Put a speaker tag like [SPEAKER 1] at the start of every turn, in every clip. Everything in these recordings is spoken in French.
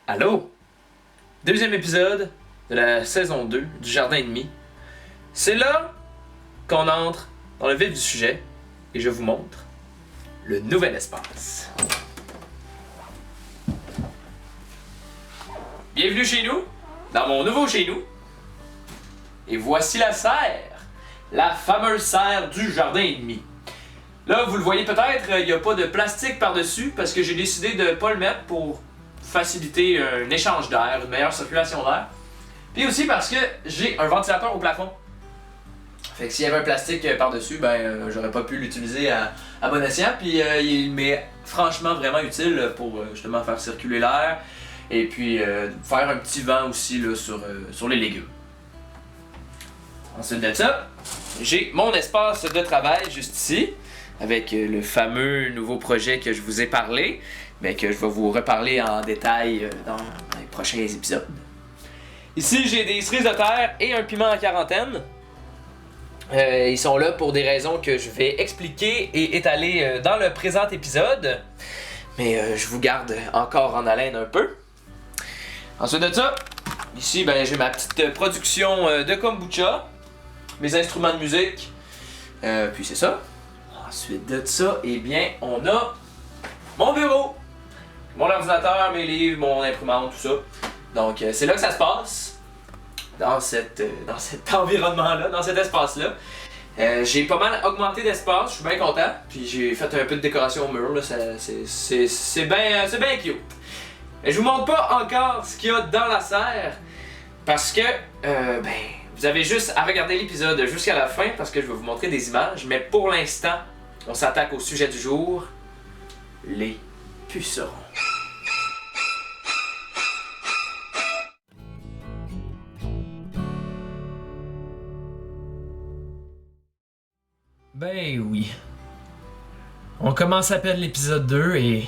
[SPEAKER 1] Allô? Deuxième épisode de la saison 2 du Jardin Ennemi. C'est là qu'on entre dans le vif du sujet et je vous montre le nouvel espace. Bienvenue chez nous, dans mon nouveau chez nous. Et voici la serre, la fameuse serre du Jardin Ennemi. Là, vous le voyez peut-être, il n'y a pas de plastique par-dessus parce que j'ai décidé de ne pas le mettre pour faciliter un échange d'air, une meilleure circulation d'air. Puis aussi parce que j'ai un ventilateur au plafond. Fait que s'il y avait un plastique par-dessus, ben j'aurais pas pu l'utiliser à bon escient. Puis il m'est franchement vraiment utile pour justement faire circuler l'air et puis faire un petit vent aussi là, sur les légumes. Ensuite de ça, j'ai mon espace de travail juste ici, avec le fameux nouveau projet que je vous ai parlé, mais que je vais vous reparler en détail dans les prochains épisodes. Ici, j'ai des cerises de terre et un piment en quarantaine. Ils sont là pour des raisons que je vais expliquer et étaler dans le présent épisode, mais je vous garde encore en haleine un peu. Ensuite de ça, ici, j'ai ma petite production de kombucha, mes instruments de musique, puis c'est ça. Ensuite de ça, eh bien, on a mon bureau, mon ordinateur, mes livres, mon imprimante, tout ça. Donc, c'est là que ça se passe, dans cet environnement-là, dans cet espace-là. J'ai pas mal augmenté d'espace, je suis bien content. Puis j'ai fait un peu de décoration au mur, là, c'est bien cute. Mais je vous montre pas encore ce qu'il y a dans la serre, parce que, vous avez juste à regarder l'épisode jusqu'à la fin, parce que je vais vous montrer des images. Mais pour l'instant, on s'attaque au sujet du jour, les pucerons. Ben oui. On commence à peine l'épisode 2 et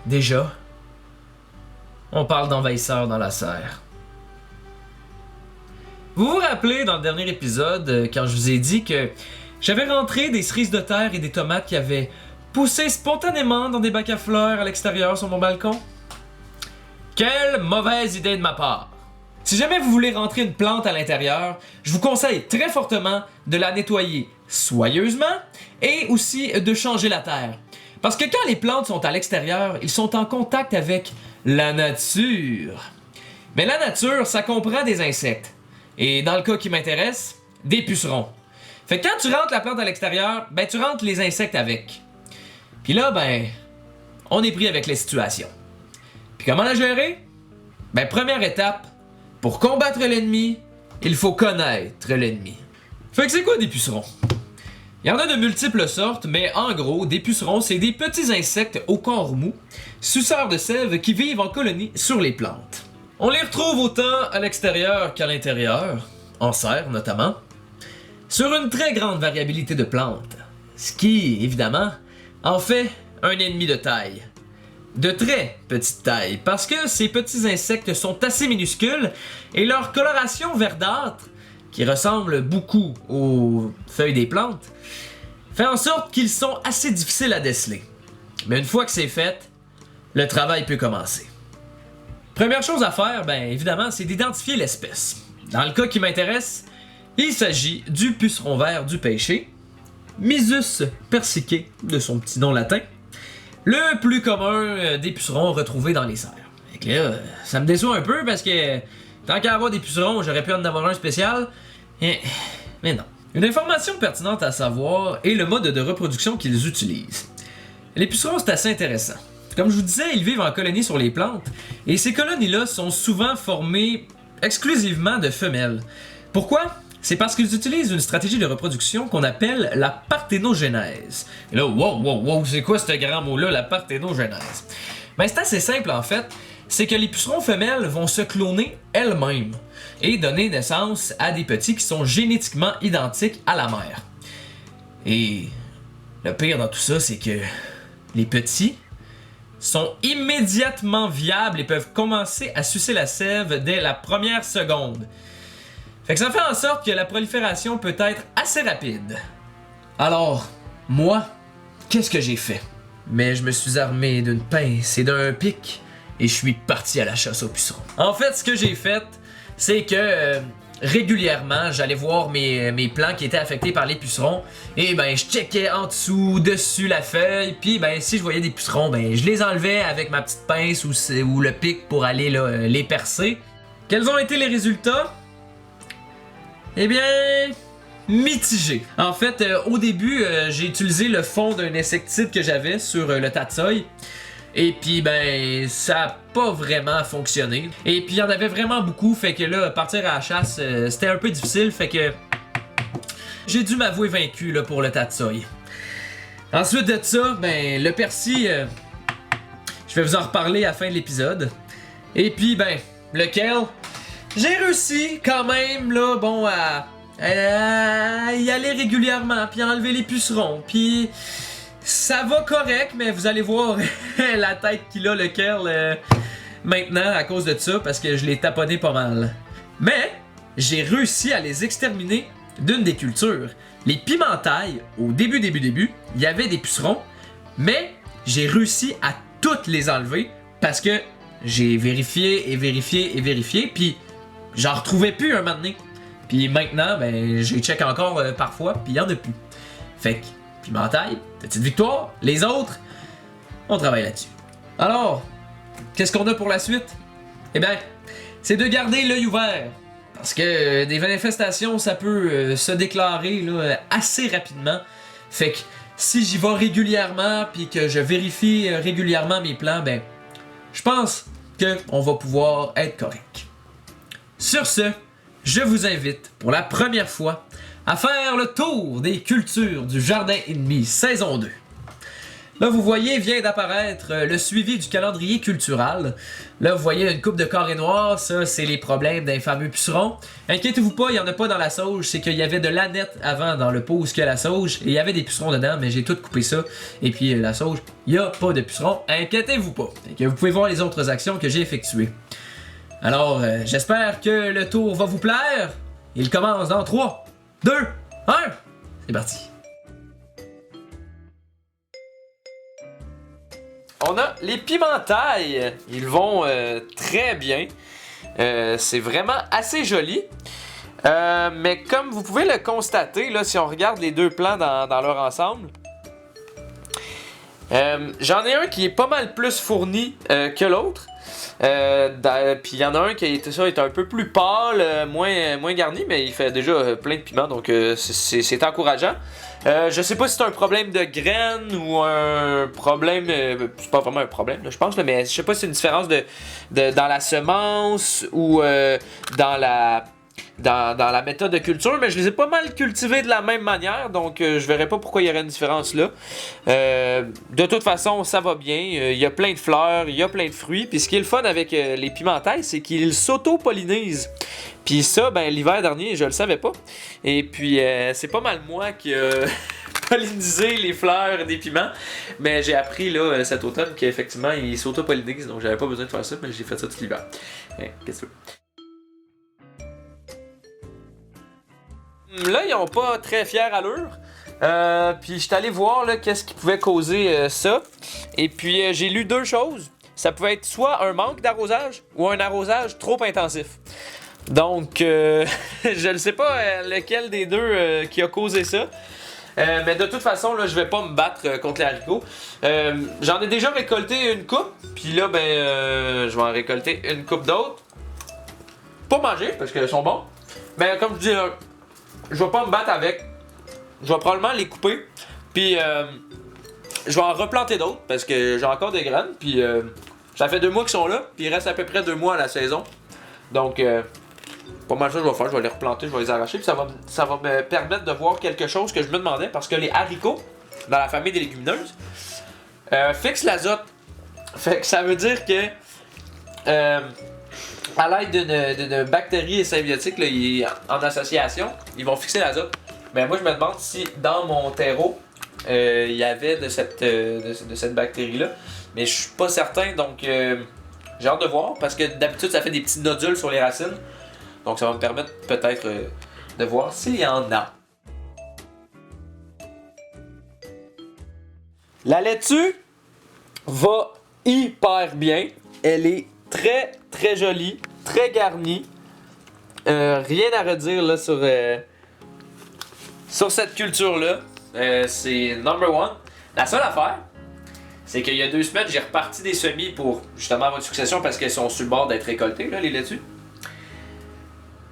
[SPEAKER 1] déjà, on parle d'envahisseurs dans la serre. Vous vous rappelez dans le dernier épisode, quand je vous ai dit que j'avais rentré des cerises de terre et des tomates qui avaient poussé spontanément dans des bacs à fleurs à l'extérieur sur mon balcon? Quelle mauvaise idée de ma part! Si jamais vous voulez rentrer une plante à l'intérieur, je vous conseille très fortement de la nettoyer soigneusement et aussi de changer la terre. Parce que quand les plantes sont à l'extérieur, ils sont en contact avec la nature. Mais la nature, ça comprend des insectes. Et dans le cas qui m'intéresse, des pucerons. Fait que quand tu rentres la plante à l'extérieur, tu rentres les insectes avec. Puis là, on est pris avec les situations. Puis comment la gérer? Première étape, pour combattre l'ennemi, il faut connaître l'ennemi. Fait que c'est quoi des pucerons? Il y en a de multiples sortes, mais en gros, des pucerons, c'est des petits insectes au corps mou, suceurs de sève qui vivent en colonie sur les plantes. On les retrouve autant à l'extérieur qu'à l'intérieur, en serre notamment, sur une très grande variabilité de plantes, ce qui, évidemment, en fait un ennemi de taille. De très petite taille, parce que ces petits insectes sont assez minuscules et leur coloration verdâtre, qui ressemble beaucoup aux feuilles des plantes, fait en sorte qu'ils sont assez difficiles à déceler. Mais une fois que c'est fait, le travail peut commencer. Première chose à faire, évidemment, c'est d'identifier l'espèce. Dans le cas qui m'intéresse, il s'agit du puceron vert du pêcher, Myzus persicae, de son petit nom latin, le plus commun des pucerons retrouvés dans les serres. Fait que là, ça me déçoit un peu parce que tant qu'à avoir des pucerons, j'aurais pu en avoir un spécial. Mais non. Une information pertinente à savoir est le mode de reproduction qu'ils utilisent. Les pucerons, c'est assez intéressant. Comme je vous disais, ils vivent en colonies sur les plantes, et ces colonies-là sont souvent formées exclusivement de femelles. Pourquoi? C'est parce qu'ils utilisent une stratégie de reproduction qu'on appelle la parthénogenèse. Et là, wow, c'est quoi ce grand mot-là, la parthénogenèse? C'est assez simple en fait, c'est que les pucerons femelles vont se cloner elles-mêmes et donner naissance à des petits qui sont génétiquement identiques à la mère. Et le pire dans tout ça, c'est que les petits sont immédiatement viables et peuvent commencer à sucer la sève dès la première seconde. Fait que ça fait en sorte que la prolifération peut être assez rapide. Alors, moi, qu'est-ce que j'ai fait? Mais je me suis armé d'une pince et d'un pic et je suis parti à la chasse aux pucerons. En fait, ce que j'ai fait, c'est que régulièrement, j'allais voir mes plants qui étaient affectés par les pucerons et ben je checkais en dessous, dessus la feuille, puis ben si je voyais des pucerons, ben je les enlevais avec ma petite pince ou le pic pour aller là, les percer. Quels ont été les résultats? Eh bien, mitigé. En fait, au début, j'ai utilisé le fond d'un insecticide que j'avais sur le tatsoi. Et puis, ben, ça a pas vraiment fonctionné. Et puis, il y en avait vraiment beaucoup, fait que là, partir à la chasse, c'était un peu difficile, fait que j'ai dû m'avouer vaincu là, pour le tatsoi. Ensuite de ça, ben, le persil, je vais vous en reparler à la fin de l'épisode. Et puis, ben, lequel, j'ai réussi quand même, là, bon, à y aller régulièrement, puis enlever les pucerons, puis ça va correct, mais vous allez voir la tête qu'il a, lequel, maintenant, à cause de ça, parce que je l'ai taponné pas mal. Mais, j'ai réussi à les exterminer d'une des cultures. Les pimentailles, au début, il y avait des pucerons, mais j'ai réussi à toutes les enlever, parce que j'ai vérifié, puis j'en retrouvais plus un moment donné. Puis maintenant, ben, j'ai check encore parfois, puis il y en a plus. Fait que, pimentaille, petite victoire. Les autres, on travaille là-dessus. Alors, qu'est-ce qu'on a pour la suite? Eh bien, c'est de garder l'œil ouvert. Parce que des manifestations, ça peut se déclarer là, assez rapidement. Fait que, si j'y vais régulièrement, puis que je vérifie régulièrement mes plans, ben, je pense qu'on va pouvoir être correct. Sur ce, je vous invite pour la première fois à faire le tour des cultures du Jardin ennemi saison 2. Là, vous voyez, vient d'apparaître le suivi du calendrier cultural. Là, vous voyez une coupe de carrés noirs, ça, c'est les problèmes d'un fameux puceron. Inquiétez-vous pas, il n'y en a pas dans la sauge, c'est qu'il y avait de l'aneth avant dans le pot où il y a la sauge, et il y avait des pucerons dedans, mais j'ai tout coupé ça. Et puis, la sauge, il n'y a pas de pucerons, inquiétez-vous pas. Et que vous pouvez voir les autres actions que j'ai effectuées. Alors, j'espère que le tour va vous plaire. Il commence dans 3, 2, 1, c'est parti. On a les pimentailles. Ils vont très bien. C'est vraiment assez joli. Mais comme vous pouvez le constater, là, si on regarde les deux plans dans leur ensemble, j'en ai un qui est pas mal plus fourni que l'autre. Puis il y en a un qui est un peu plus pâle, moins garni, mais il fait déjà plein de piments, donc c'est encourageant. Je sais pas si c'est un problème de graines ou un problème. C'est pas vraiment un problème, là, je pense, là, mais je sais pas si c'est une différence dans la semence ou dans la méthode de culture, mais je les ai pas mal cultivés de la même manière, donc je verrais pas pourquoi il y aurait une différence là. De toute façon, ça va bien. Il y a plein de fleurs, il y a plein de fruits. Puis ce qui est le fun avec les pimentailles, c'est qu'ils s'auto-pollinisent. Puis ça, ben l'hiver dernier, je le savais pas. Et puis c'est pas mal moi qui polliniser les fleurs des piments, mais j'ai appris là cet automne qu'effectivement ils s'auto-pollinisent, donc j'avais pas besoin de faire ça, mais j'ai fait ça tout l'hiver. Qu'est-ce que tu veux? Là, ils ont pas très fière allure. Puis j'étais allé voir là, qu'est-ce qui pouvait causer ça. Et puis j'ai lu deux choses. Ça pouvait être soit un manque d'arrosage ou un arrosage trop intensif. Donc, je ne sais pas lequel des deux qui a causé ça. Mais de toute façon, là, je vais pas me battre contre les haricots. J'en ai déjà récolté une coupe. Puis là, ben, je vais en récolter une coupe d'autres. Pas manger, parce qu'elles sont bons. Mais comme je dis, je vais pas me battre avec. Je vais probablement les couper. Puis je vais en replanter d'autres parce que j'ai encore des graines. Puis ça fait 2 mois qu'ils sont là. Puis il reste à peu près 2 mois à la saison. Donc pas mal ça que je vais faire. Je vais les replanter, je vais les arracher. Puis ça va me permettre de voir quelque chose que je me demandais. Parce que les haricots, dans la famille des légumineuses, fixent l'azote. Fait que ça veut dire que à l'aide d'une bactérie symbiotique là, en association, ils vont fixer l'azote. Mais moi, je me demande si dans mon terreau, il y avait de cette bactérie-là. Mais je suis pas certain, donc j'ai hâte de voir. Parce que d'habitude, ça fait des petits nodules sur les racines. Donc ça va me permettre peut-être de voir s'il y en a. La laitue va hyper bien. Elle est très très jolie, très garnie. Rien à redire là sur cette culture-là. C'est number one. La seule affaire, c'est qu'il y a 2 semaines, j'ai reparti des semis pour justement avoir une succession parce qu'elles sont sur le bord d'être récoltées, là, les laitues.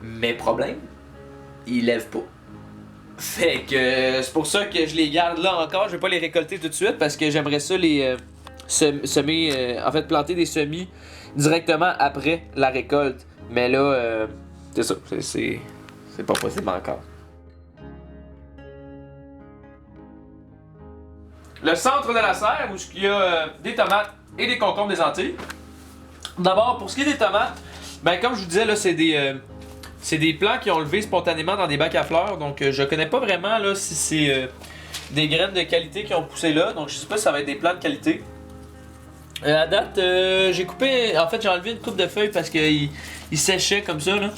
[SPEAKER 1] Mais problème, ils lèvent pas. Fait que c'est pour ça que je les garde là encore. Je vais pas les récolter tout de suite parce que j'aimerais ça les semer, en fait planter des semis directement après la récolte. Mais là, c'est ça, c'est pas possible encore. Le centre de la serre où il y a des tomates et des concombres des Antilles. D'abord, pour ce qui est des tomates, ben comme je vous disais là, c'est des plants qui ont levé spontanément dans des bacs à fleurs. Donc je connais pas vraiment là si c'est des graines de qualité qui ont poussé là. Donc je sais pas si ça va être des plants de qualité. À date, j'ai coupé, en fait j'ai enlevé une coupe de feuilles parce qu'il séchait comme ça là.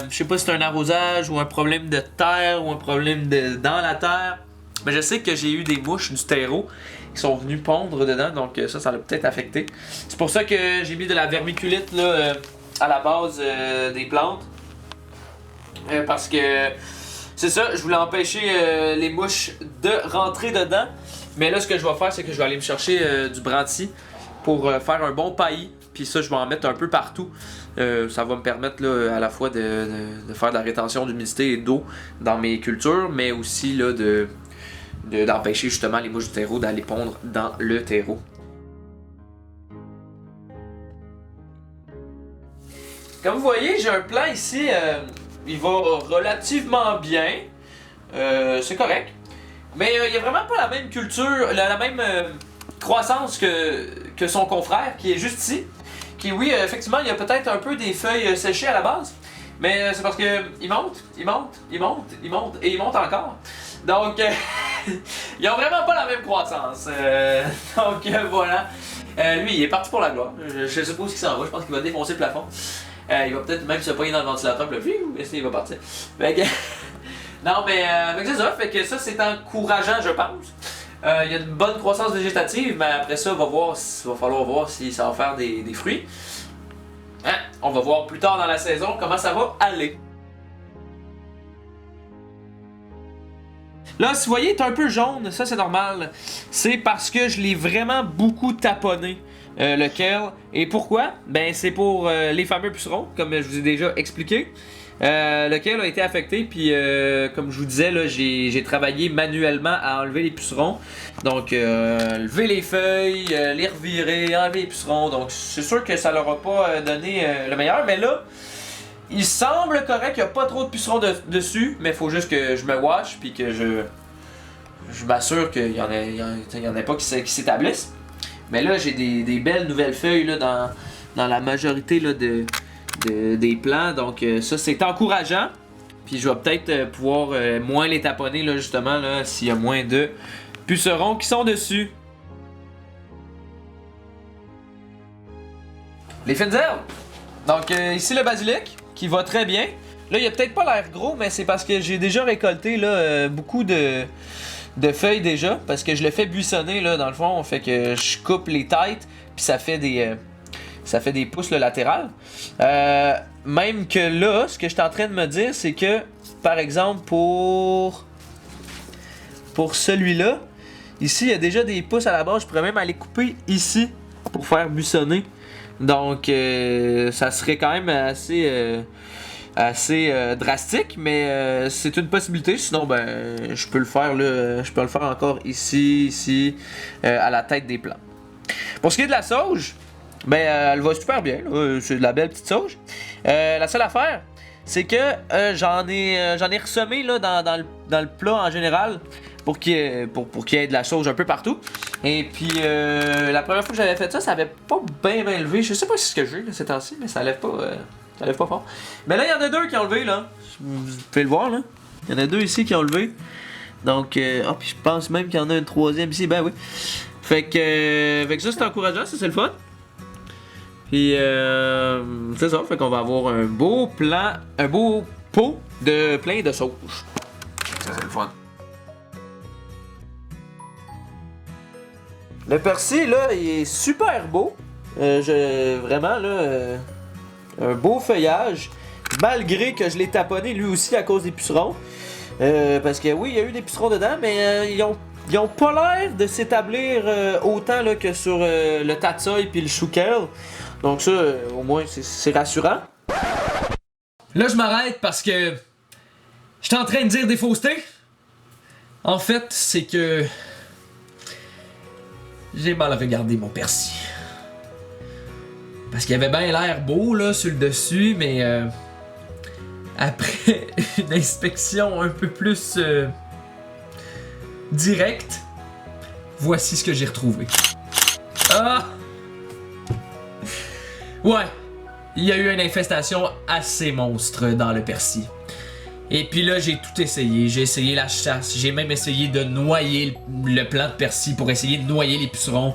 [SPEAKER 1] Je sais pas si c'est un arrosage ou un problème de terre ou un problème dans la terre. Mais je sais que j'ai eu des mouches du terreau qui sont venues pondre dedans, donc ça l'a peut-être affecté. C'est pour ça que j'ai mis de la vermiculite là, à la base des plantes. Parce que c'est ça, je voulais empêcher les mouches de rentrer dedans. Mais là, ce que je vais faire, c'est que je vais aller me chercher du brandy pour faire un bon paillis. Puis ça, je vais en mettre un peu partout. Ça va me permettre là, à la fois de faire de la rétention d'humidité et d'eau dans mes cultures, mais aussi là, d'empêcher justement les mouches du terreau d'aller pondre dans le terreau. Comme vous voyez, j'ai un plan ici, il va relativement bien, c'est correct, mais il n'y a vraiment pas la même culture, la même croissance que son confrère qui est juste ici, qui oui, effectivement, il y a peut-être un peu des feuilles séchées à la base, mais c'est parce que il monte et il monte encore. Donc, ils ont vraiment pas la même croissance. Donc, voilà. Lui, il est parti pour la gloire. Je suppose qu'il s'en va. Je pense qu'il va défoncer le plafond. Il va peut-être même se poigner dans le ventilateur. Puis il va partir. Fait que... non, mais c'est ça. Fait que ça, c'est encourageant, je pense. Il y a une bonne croissance végétative, mais après ça, va falloir voir si ça va faire des fruits. Hein? On va voir plus tard dans la saison comment ça va aller. Là, si vous voyez, il est un peu jaune, ça c'est normal. C'est parce que je l'ai vraiment beaucoup taponné, le kale. Et pourquoi? Ben c'est pour les fameux pucerons, comme je vous ai déjà expliqué. Le kale a été affecté, puis comme je vous disais, là, j'ai travaillé manuellement à enlever les pucerons. Donc, lever les feuilles, les revirer, enlever les pucerons. Donc, c'est sûr que ça leur a pas donné le meilleur, mais là... Il semble correct, il n'y a pas trop de pucerons dessus, mais il faut juste que je me wash puis que je m'assure qu'il y en a pas qui s'établissent. Mais là, j'ai des belles nouvelles feuilles là, dans la majorité là, des plants, donc ça c'est encourageant. Puis je vais peut-être pouvoir moins les taponner là, justement là, s'il y a moins de pucerons qui sont dessus. Les fines herbes. Donc ici le basilic qui va très bien. Là, il a peut-être pas l'air gros, mais c'est parce que j'ai déjà récolté là, beaucoup de feuilles déjà. Parce que je le fais buissonner là, dans le fond. Fait que je coupe les têtes, puis ça fait des pouces là, latérales. Même que là, ce que je suis en train de me dire, c'est que, par exemple, pour celui-là, ici, il y a déjà des pouces à la base. Je pourrais même aller couper ici pour faire buissonner. Donc, ça serait quand même assez drastique, mais c'est une possibilité. Sinon, ben, je peux le faire là, je peux le faire encore ici, à la tête des plants. Pour ce qui est de la sauge, ben, elle va super bien. C'est de la belle petite sauge. La seule affaire, c'est que j'en ai ressemé là, dans le plat en général pour qu'il y ait de la sauge un peu partout. Et puis la première fois que j'avais fait ça, ça avait pas bien levé. Je sais pas si c'est ce que j'ai là, ces temps-ci, mais ça lève pas fort. Mais là, il y en a 2 qui ont levé là. Vous pouvez le voir là. Il y en a 2 ici qui ont levé. Donc, puis je pense même qu'il y en a une 3e ici. Ben oui. Fait que ça c'est encourageant, ça c'est le fun. Puis c'est ça, fait qu'on va avoir un beau pot de plein de sauge. Ça c'est le fun. Le persil là, il est super beau.
[SPEAKER 2] Vraiment, là, un beau feuillage. Malgré que je l'ai taponné lui aussi à cause des pucerons. Parce que oui, il y a eu des pucerons dedans, mais ils ont pas l'air de s'établir autant là, que sur le tatsoi puis le shukel. Donc ça, au moins, c'est rassurant.
[SPEAKER 1] Là, je m'arrête parce que j'étais en train de dire des faussetés. En fait, c'est que j'ai mal regardé mon persil. Parce qu'il avait bien l'air beau là sur le dessus, mais après une inspection un peu plus directe, voici ce que j'ai retrouvé. Ah! Ouais, il y a eu une infestation assez monstre dans le persil. Et puis là, j'ai tout essayé. J'ai essayé la chasse. J'ai même essayé de noyer le plant de persil pour essayer de noyer les pucerons.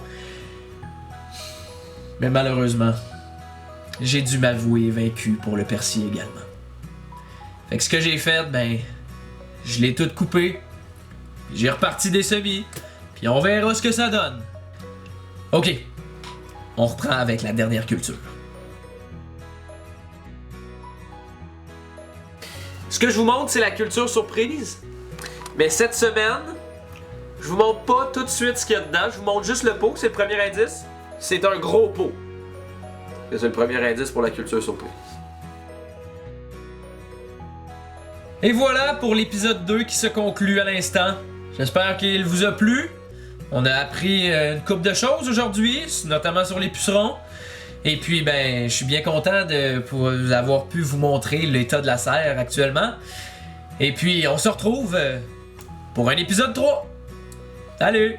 [SPEAKER 1] Mais malheureusement, j'ai dû m'avouer vaincu pour le persil également. Fait que ce que j'ai fait, ben, je l'ai tout coupé. J'ai reparti des semis. Puis on verra ce que ça donne. Ok, on reprend avec la dernière culture.
[SPEAKER 2] Ce que je vous montre, c'est la culture surprise. Mais cette semaine, je vous montre pas tout de suite ce qu'il y a dedans. Je vous montre juste le pot, c'est le premier indice. C'est un gros pot. C'est le premier indice pour la culture surprise.
[SPEAKER 1] Et voilà pour l'épisode 2 qui se conclut à l'instant. J'espère qu'il vous a plu. On a appris une couple de choses aujourd'hui, notamment sur les pucerons. Et puis, ben, je suis bien content de avoir pu vous montrer l'état de la serre actuellement. Et puis, on se retrouve pour un épisode 3. Salut!